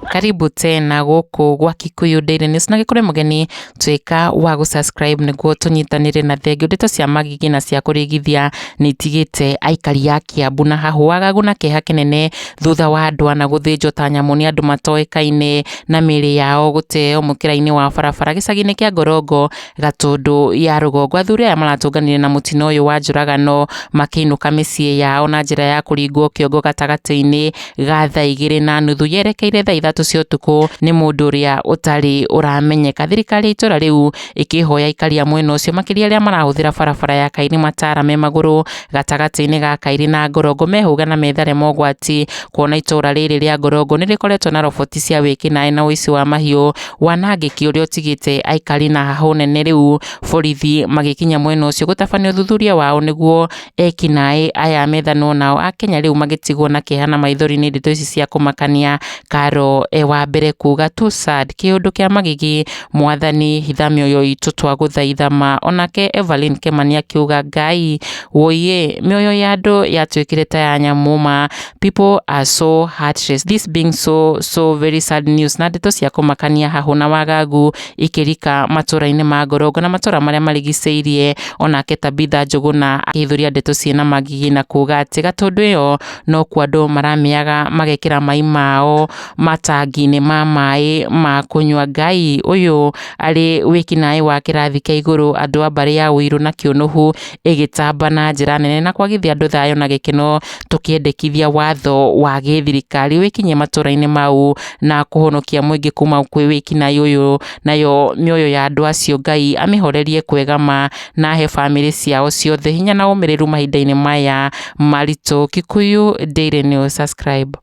Karibu tena guku gwa Kikuyu Daily News na gikore mugeni twika wa subscribe niguo tunyitanire na thengio ndeto cia magigi na cia kurigithia ni tigite aikari ya Kiambu na hahuagagu na keha kinene thutha wa andu ana guthinjwo ta nyamu ni andu matoekaine na miri yao guteo mukira-ini wa barabara gicagi-ini kia Ngorongo Gatundu ya Rugongo. Athuri aya maratunganire na mutino uyu wa njuragano makiinuka micii yao na njira ya kuringwo kiongo gatagati-ini ga thaa 2:30 yerekeire thaa 3 cia utuku ni mundu uria utari uramenyeka. Thirikari itura riu ikihoya aikari a mwena ucio makiria aria marahuthira barabara ya Kairi Matara me maguru gatagati-ini ga Kairi na Ngorongo mehuga na methare mogwati kuona itura riri ria Ngorongo nirikoretwo na roboti cia wikinae na uici wa mahiu wanangiki uria utigite aikari na hahu nene. Riu borithi magikinya mwena ucio gutabania uthuthuria wao niguo ekinae aya methanwo nao a Kenya riu magitigwo na keha na maithori ni ndeto ici cia kumakania. Karo wa mbere kuga tu sad kiundu kia magigi mwathani hitha mioyo itu twaguthaithama. Onake Evelyn Kimani akiuga Ngai woye mioyo ya andu yatwikire ta ya nyamuma. People are so heartless, this being so very sad news. Na ndeto cia kumakania hahu na wagagu ikirika matura-ini ma Ngorongo na matura maria marigiceirie. Onake Tabitha Njuguna akihithuria ndeto ciina magigi na kuga ati Gatundu iyo no ku andu maramiaga magekira mai mao matangi-ini ma mai ma kunywa. Ngai uyu ari wikinae wa kirathi kia iguru andu a mbari ya Uiru na Kiunuhu igitamba na njira nene na kwagithia andu thayo na gikeno tukiendekithia watho wa githirikari wikinye matura-ini mau na kuhonokia mwingi kuma kwi wikinae uyu. Nayo mioyo ya andu acio Ngai amihorerie kwegama na he family ciao ciothe hinya na umiriru mahinda-ini maya maritu. Kikuyu Daily News, subscribe.